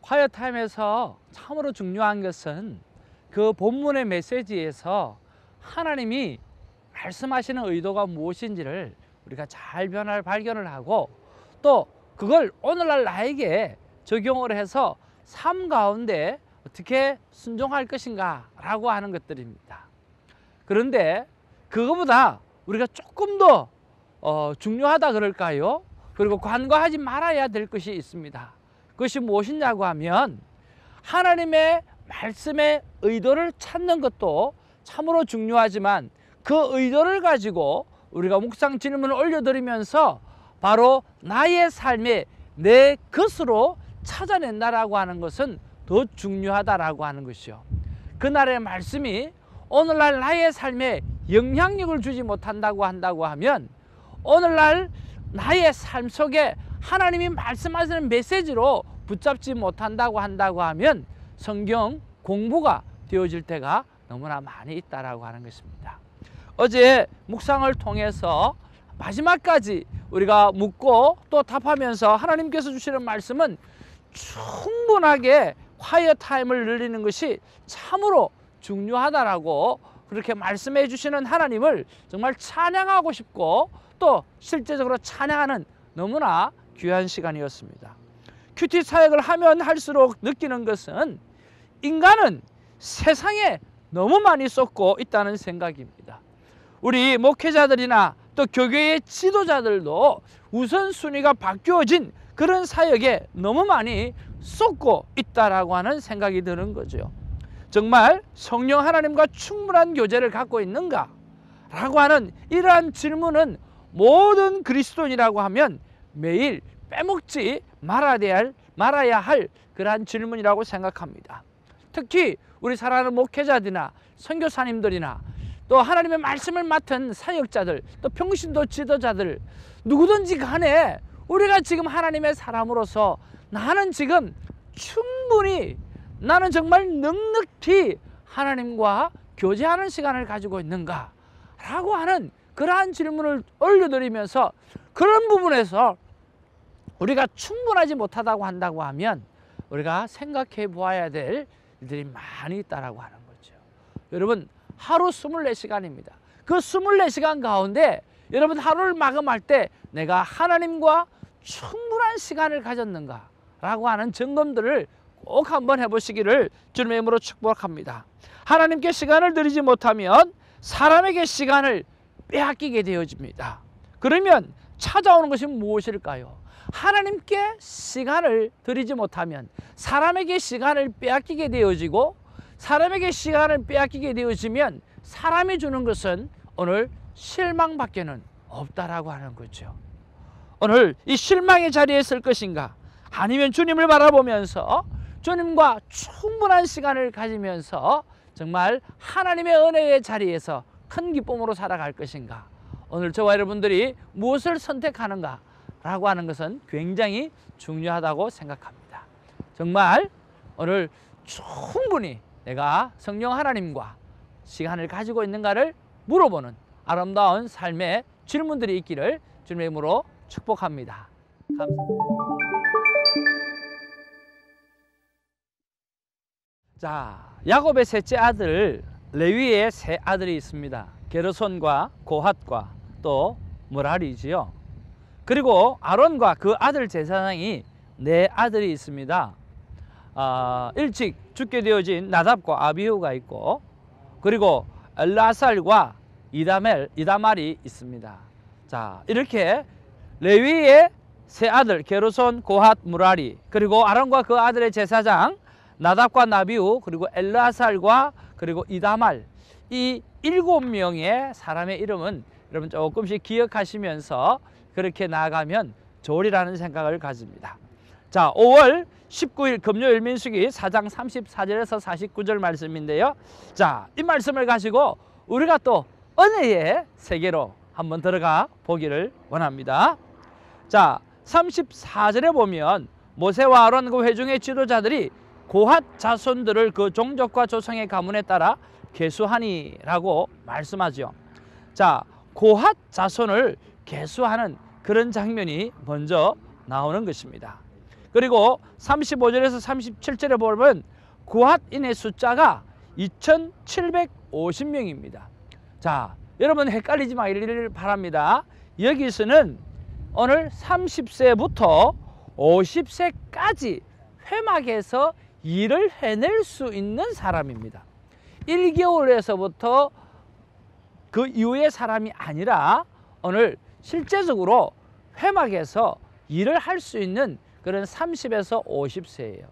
콰이어 타임에서 참으로 중요한 것은 그 본문의 메시지에서 하나님이 말씀하시는 의도가 무엇인지를 우리가 잘 발견을 하고 또 그걸 오늘날 나에게 적용을 해서 삶 가운데 어떻게 순종할 것인가 라고 하는 것들입니다. 그런데 그거보다 우리가 조금 더 중요하다 그럴까요? 그리고 간과하지 말아야 될 것이 있습니다. 그것이 무엇이냐고 하면 하나님의 말씀의 의도를 찾는 것도 참으로 중요하지만 그 의도를 가지고 우리가 묵상 질문을 올려드리면서 바로 나의 삶에 내 것으로 찾아낸다라고 하는 것은 더 중요하다라고 하는 것이요. 그날의 말씀이 오늘날 나의 삶에 영향력을 주지 못한다고 한다고 하면 오늘날 나의 삶 속에 하나님이 말씀하시는 메시지로 붙잡지 못한다고 한다고 하면 성경 공부가 되어질 때가 너무나 많이 있다라고 하는 것입니다. 어제 묵상을 통해서 마지막까지 우리가 묻고 또 답하면서 하나님께서 주시는 말씀은 충분하게 콰이어 타임을 늘리는 것이 참으로 중요하다라고 그렇게 말씀해 주시는 하나님을 정말 찬양하고 싶고 또 실제적으로 찬양하는 너무나 귀한 시간이었습니다. 큐티 사역을 하면 할수록 느끼는 것은 인간은 세상에 너무 많이 쏟고 있다는 생각입니다. 우리 목회자들이나 또 교회의 지도자들도 우선순위가 바뀌어진 그런 사역에 너무 많이 쏟고 있다라고 하는 생각이 드는 거죠. 정말 성령 하나님과 충분한 교제를 갖고 있는가? 라고 하는 이러한 질문은 모든 그리스도인이라고 하면 매일 빼먹지 말아야 할 그러한 질문이라고 생각합니다. 특히 우리 사랑하는 목회자들이나 선교사님들이나 또 하나님의 말씀을 맡은 사역자들 또 평신도 지도자들 누구든지 간에 우리가 지금 하나님의 사람으로서 나는 지금 충분히 나는 정말 넉넉히 하나님과 교제하는 시간을 가지고 있는가 라고 하는 그러한 질문을 올려드리면서 그런 부분에서 우리가 충분하지 못하다고 한다고 하면 우리가 생각해 보아야 될 일들이 많이 있다라고 하는 거죠. 여러분 하루 24시간입니다. 그 24시간 가운데 여러분 하루를 마감할 때 내가 하나님과 충분한 시간을 가졌는가 라고 하는 점검들을 꼭 한번 해보시기를 주님의 이름으로 축복합니다. 하나님께 시간을 드리지 못하면 사람에게 시간을 빼앗기게 되어집니다. 그러면 찾아오는 것이 무엇일까요? 하나님께 시간을 드리지 못하면 사람에게 시간을 빼앗기게 되어지고 사람에게 시간을 빼앗기게 되어지면 사람이 주는 것은 오늘 실망밖에는 없다라고 하는 거죠. 오늘 이 실망의 자리에 설 것인가? 아니면 주님을 바라보면서 주님과 충분한 시간을 가지면서 정말 하나님의 은혜의 자리에서 큰 기쁨으로 살아갈 것인가? 오늘 저와 여러분들이 무엇을 선택하는가? 라고 하는 것은 굉장히 중요하다고 생각합니다. 정말 오늘 충분히 내가 성령 하나님과 시간을 가지고 있는가를 물어보는 아름다운 삶의 질문들이 있기를 주님의 이름으로 축복합니다. 감사합니다. 자, 야곱의 셋째 아들 레위의 세 아들이 있습니다. 게르손과 고핫과 또 므라리지요. 그리고 아론과 그 아들 제사장이 네 아들이 있습니다. 일찍 죽게 되어진 나답과 아비후가 있고 그리고 엘라살과 이다말이 있습니다. 자, 이렇게 레위의 세 아들 게르손, 고핫, 므라리 그리고 아론과 그 아들의 제사장 나답과 나비후 그리고 엘라살과 그리고 이다말 이 7명의 사람의 이름은 여러분 조금씩 기억하시면서 그렇게 나아가면 좋으리라는 생각을 가집니다. 자, 5월 19일 금요일 민수기 4장 34절에서 49절 말씀인데요. 자, 이 말씀을 가지고 우리가 또 은혜의 세계로 한번 들어가 보기를 원합니다. 자, 34절에 보면 모세와 아론 그 회중의 지도자들이 고핫 자손들을 그 종족과 조상의 가문에 따라 계수하니라고 말씀하죠. 자, 고핫 자손을 계수하는 그런 장면이 먼저 나오는 것입니다. 그리고 35절에서 37절에 보면 고핫인의 숫자가 2,750명입니다. 자, 여러분 헷갈리지 마시기를 바랍니다. 여기서는 오늘 30세부터 50세까지 회막에서 일을 해낼 수 있는 사람입니다. 1개월에서부터 그 이후의 사람이 아니라 오늘 실제적으로 회막에서 일을 할 수 있는 그런 30에서 50세예요.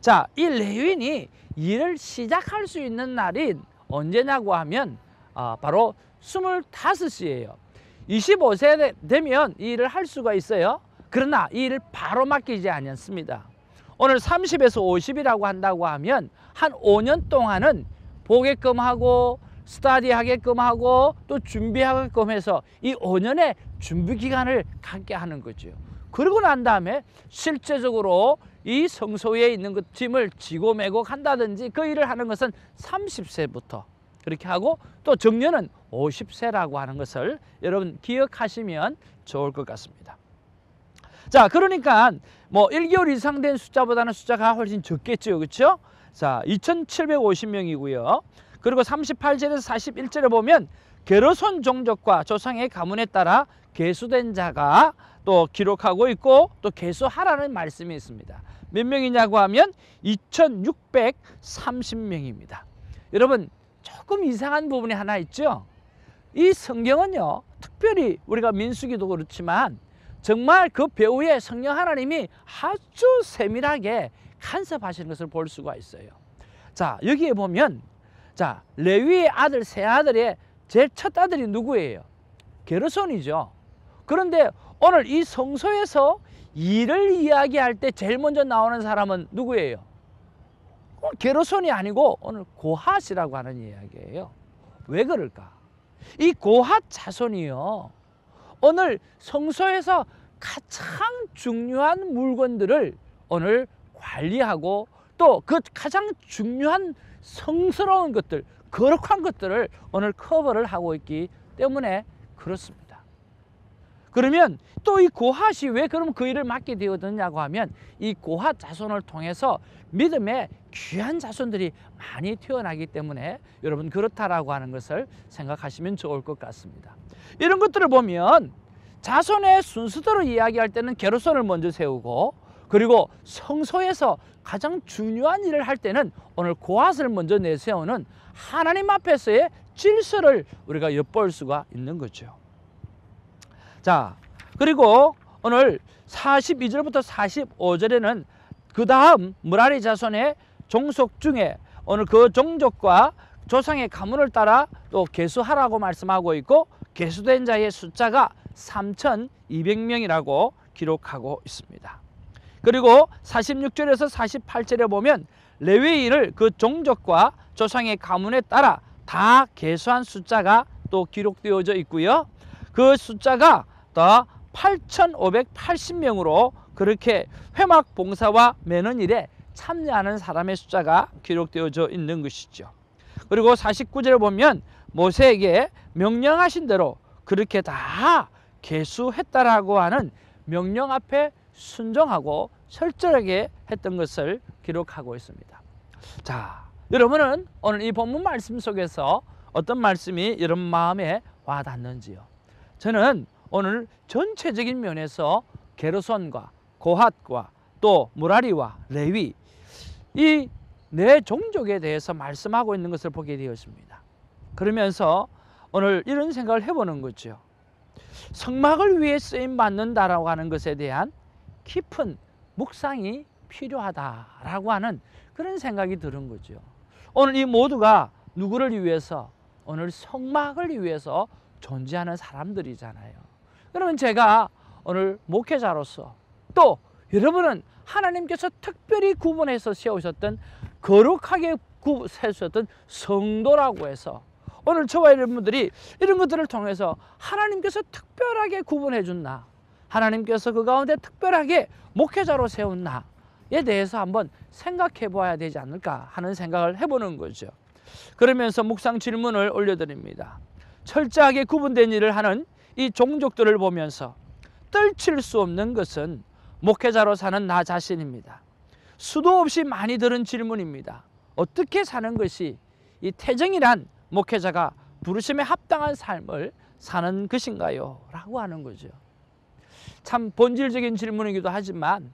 자, 이 레위인이 일을 시작할 수 있는 날이 언제냐고 하면 바로 25이에요. 25세 되면 이 일을 할 수가 있어요. 그러나 이 일을 바로 맡기지 않습니다. 오늘 30에서 50이라고 한다고 하면 한 5년 동안은 보게끔 하고 스터디 하게끔 하고 또 준비하게끔 해서 이 5년의 준비 기간을 갖게 하는 거죠. 그러고 난 다음에 실제적으로 이 성소에 있는 그 짐을 지고 메고 간다든지 그 일을 하는 것은 30세부터 그렇게 하고 또 정년은 50세라고 하는 것을 여러분 기억하시면 좋을 것 같습니다. 자, 그러니까 뭐 1개월 이상 된 숫자보다는 숫자가 훨씬 적겠죠. 그렇죠? 자, 2,750명이고요. 그리고 38절에서 41절에 보면 게르손 종족과 조상의 가문에 따라 계수된 자가 또 기록하고 있고 또 계수하라는 말씀이 있습니다. 몇 명이냐고 하면 2,630명입니다. 여러분 조금 이상한 부분이 하나 있죠. 이 성경은요, 특별히 우리가 민수기도 그렇지만 정말 그 배후에 성령 하나님이 아주 세밀하게 간섭하시는 것을 볼 수가 있어요. 자, 여기에 보면 자, 레위의 아들 세 아들의 제일 첫 아들이 누구예요? 게르손이죠. 그런데 오늘 이 성소에서 일을 이야기할 때 제일 먼저 나오는 사람은 누구예요? 게르손이 아니고 오늘 고핫이라고 하는 이야기예요. 왜 그럴까? 이 고핫 자손이요, 오늘 성소에서 가장 중요한 물건들을 오늘 관리하고 또 그 가장 중요한 성스러운 것들, 거룩한 것들을 오늘 커버를 하고 있기 때문에 그렇습니다. 그러면 또 이 고핫이 왜 그럼 그 일을 맡게 되었느냐고 하면 이 고핫 자손을 통해서 믿음의 귀한 자손들이 많이 태어나기 때문에 여러분 그렇다라고 하는 것을 생각하시면 좋을 것 같습니다. 이런 것들을 보면 자손의 순서대로 이야기할 때는 게르손을 먼저 세우고, 그리고 성소에서 가장 중요한 일을 할 때는 오늘 고핫을 먼저 내세우는 하나님 앞에서의 질서를 우리가 엿볼 수가 있는 거죠. 자, 그리고 오늘 42절부터 45절에는 그 다음 므라리 자손의 종속 중에 오늘 그 종족과 조상의 가문을 따라 또 계수하라고 말씀하고 있고, 계수된 자의 숫자가 3,200명이라고 기록하고 있습니다. 그리고 46절에서 48절에 보면 레위인을 그 종족과 조상의 가문에 따라 다 계수한 숫자가 또 기록되어져 있고요. 그 숫자가 더 8,580명으로 그렇게 회막 봉사와 매는 일에 참여하는 사람의 숫자가 기록되어져 있는 것이죠. 그리고 49절에 보면 모세에게 명령하신 대로 그렇게 다 계수했다라고 하는 명령 앞에 순종하고 철저하게 했던 것을 기록하고 있습니다. 자, 여러분은 오늘 이 본문 말씀 속에서 어떤 말씀이 여러분 마음에 와닿는지요? 저는 오늘 전체적인 면에서 게르손과 고핫과 또 므라리와 레위, 이 네 종족에 대해서 말씀하고 있는 것을 보게 되었습니다. 그러면서 오늘 이런 생각을 해보는 거죠. 성막을 위해 쓰임받는다라고 하는 것에 대한 깊은 묵상이 필요하다라고 하는 그런 생각이 드는 거죠. 오늘 이 모두가 누구를 위해서? 오늘 성막을 위해서 존재하는 사람들이잖아요. 그러면 제가 오늘 목회자로서 또 여러분은 하나님께서 특별히 구분해서 세우셨던 거룩하게 세우셨던 성도라고 해서 오늘 저와 여러분들이 이런 것들을 통해서 하나님께서 특별하게 구분해 준 나, 하나님께서 그 가운데 특별하게 목회자로 세운 나에 대해서 한번 생각해 보아야 되지 않을까 하는 생각을 해보는 거죠. 그러면서 묵상 질문을 올려드립니다. 철저하게 구분된 일을 하는 이 종족들을 보면서 떨칠 수 없는 것은 목회자로 사는 나 자신입니다. 수도 없이 많이 들은 질문입니다. 어떻게 사는 것이 이 태정이란 목회자가 부르심에 합당한 삶을 사는 것인가요? 라고 하는 거죠. 참 본질적인 질문이기도 하지만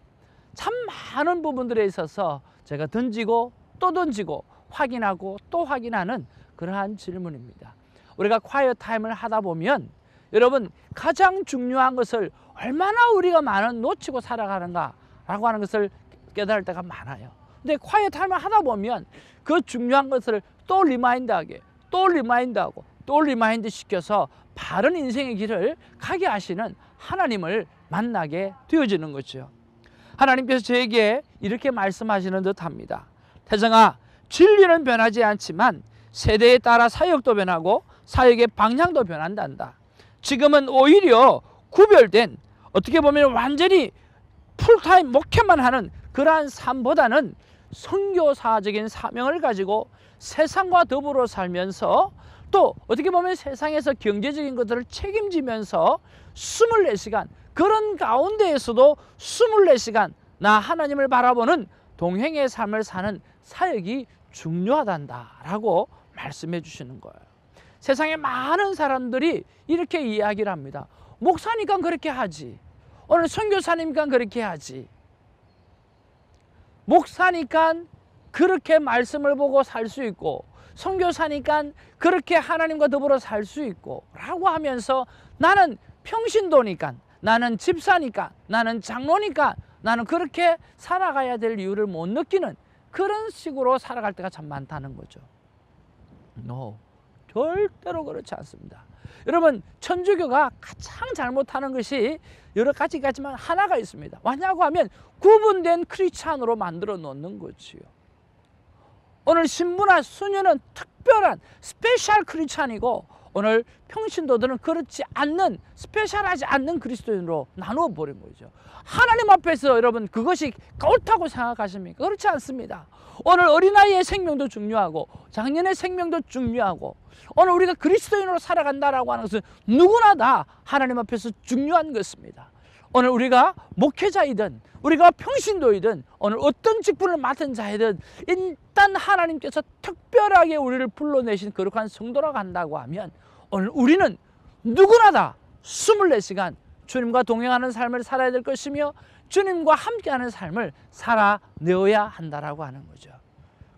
참 많은 부분들에 있어서 제가 던지고 또 던지고 확인하고 또 확인하는 그러한 질문입니다. 우리가 콰이어 타임을 하다 보면 여러분 가장 중요한 것을 얼마나 우리가 많은 놓치고 살아가는가 라고 하는 것을 깨달을 때가 많아요. 근데 콰이어 타임을 하다 보면 그 중요한 것을 또 리마인드하게 또 리마인드하고 또 리마인드 시켜서 바른 인생의 길을 가게 하시는 하나님을 만나게 되어지는 거죠. 하나님께서 저에게 이렇게 말씀하시는 듯합니다. 태정아, 진리는 변하지 않지만 세대에 따라 사역도 변하고 사역의 방향도 변한단다. 지금은 오히려 구별된 어떻게 보면 완전히 풀타임 목회만 하는 그러한 삶보다는 선교사적인 사명을 가지고 세상과 더불어 살면서 또 어떻게 보면 세상에서 경제적인 것들을 책임지면서 24시간 그런 가운데에서도 24시간 나 하나님을 바라보는 동행의 삶을 사는 사역이 중요하단다라고 말씀해 주시는 거예요. 세상에 많은 사람들이 이렇게 이야기를 합니다. 목사니까 그렇게 하지. 오늘 선교사니까 그렇게 하지. 목사니까 그렇게 말씀을 보고 살 수 있고 선교사니까 그렇게 하나님과 더불어 살 수 있고 라고 하면서 나는 평신도니까 나는 집사니까 나는 장로니까 나는 그렇게 살아가야 될 이유를 못 느끼는 그런 식으로 살아갈 때가 참 많다는 거죠. No, 절대로 그렇지 않습니다. 여러분 천주교가 가장 잘못하는 것이 여러 가지가 있지만 하나가 있습니다. 뭐냐고 하면 구분된 크리스찬으로 만들어 놓는 거지요. 오늘 신부나 수녀는 특별한 스페셜 크리스찬이고 오늘 평신도들은 그렇지 않는 스페셜하지 않는 그리스도인으로 나누어 버린 거죠. 하나님 앞에서 여러분 그것이 옳다고 생각하십니까? 그렇지 않습니다. 오늘 어린아이의 생명도 중요하고 장년의 생명도 중요하고 오늘 우리가 그리스도인으로 살아간다라고 하는 것은 누구나 다 하나님 앞에서 중요한 것입니다. 오늘 우리가 목회자이든 우리가 평신도이든 오늘 어떤 직분을 맡은 자이든 일단 하나님께서 특별하게 우리를 불러내신 거룩한 성도라고 한다고 하면 오늘 우리는 누구나 다 24시간 주님과 동행하는 삶을 살아야 될 것이며 주님과 함께하는 삶을 살아내어야 한다라고 하는 거죠.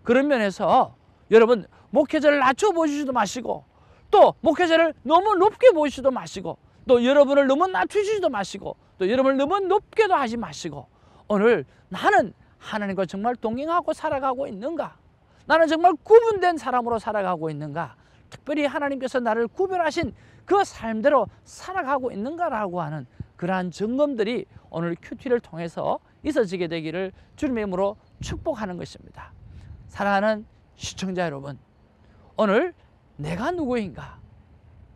그런 면에서 여러분 목회자를 낮춰보시지도 마시고 또 목회자를 너무 높게 보시지도 마시고 또 여러분을 너무 낮추시지도 마시고 또 여러분을 너무 높게도 하지 마시고 오늘 나는 하나님과 정말 동행하고 살아가고 있는가? 나는 정말 구분된 사람으로 살아가고 있는가? 특별히 하나님께서 나를 구별하신 그 삶대로 살아가고 있는가라고 하는 그러한 점검들이 오늘 큐티를 통해서 있어지게 되기를 주님의 이름으로 축복하는 것입니다. 사랑하는 시청자 여러분, 오늘 내가 누구인가?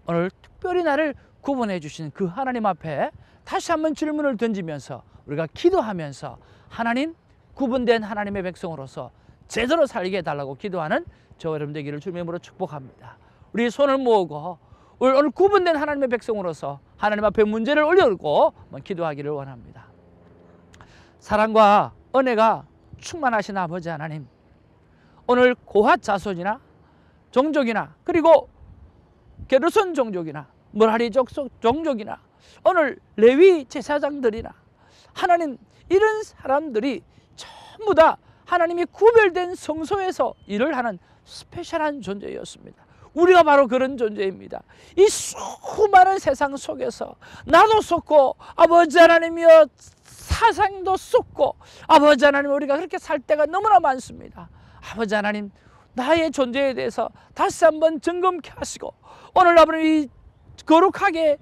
오늘 특별히 나를 구분해 주신 그 하나님 앞에 다시 한번 질문을 던지면서 우리가 기도하면서 하나님, 구분된 하나님의 백성으로서 제대로 살게 해달라고 기도하는 저와 여러분 되기를 주님의 이름으로 축복합니다. 우리 손을 모으고 오늘 구분된 하나님의 백성으로서 하나님 앞에 문제를 올려놓고 기도하기를 원합니다. 사랑과 은혜가 충만하신 아버지 하나님, 오늘 고핫 자손이나 종족이나 그리고 게르손 종족이나 머라리 종족이나 오늘 레위 제사장들이나 하나님 이런 사람들이 전부 다 하나님이 구별된 성소에서 일을 하는 스페셜한 존재였습니다. 우리가 바로 그런 존재입니다. 이 수많은 세상 속에서 나도 속고 아버지 하나님이여 사상도 속고 아버지 하나님 우리가 그렇게 살 때가 너무나 많습니다. 아버지 하나님 나의 존재에 대해서 다시 한번 점검케 하시고 오늘 아버지 거룩하게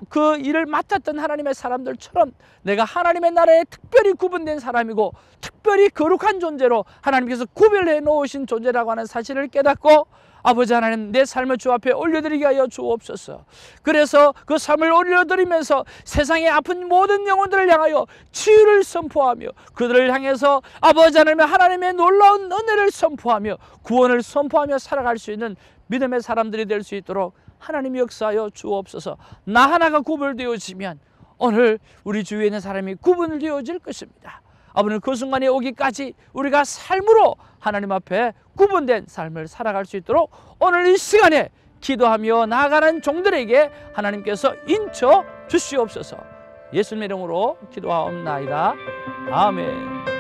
그 일을 맡았던 하나님의 사람들처럼 내가 하나님의 나라에 특별히 구분된 사람이고 특별히 거룩한 존재로 하나님께서 구별해 놓으신 존재라고 하는 사실을 깨닫고 아버지 하나님 내 삶을 주 앞에 올려드리게 하여 주옵소서. 그래서 그 삶을 올려드리면서 세상의 아픈 모든 영혼들을 향하여 치유를 선포하며 그들을 향해서 아버지 하나님의 놀라운 은혜를 선포하며 구원을 선포하며 살아갈 수 있는 믿음의 사람들이 될 수 있도록 하나님이 역사하여 주옵소서. 나 하나가 구별되어지면 오늘 우리 주위에 있는 사람이 구분되어질 것입니다. 아버지는 그 순간에 오기까지 우리가 삶으로 하나님 앞에 구분된 삶을 살아갈 수 있도록 오늘 이 시간에 기도하며 나아가는 종들에게 하나님께서 인쳐 주시옵소서. 예수님의 이름으로 기도하옵나이다. 아멘.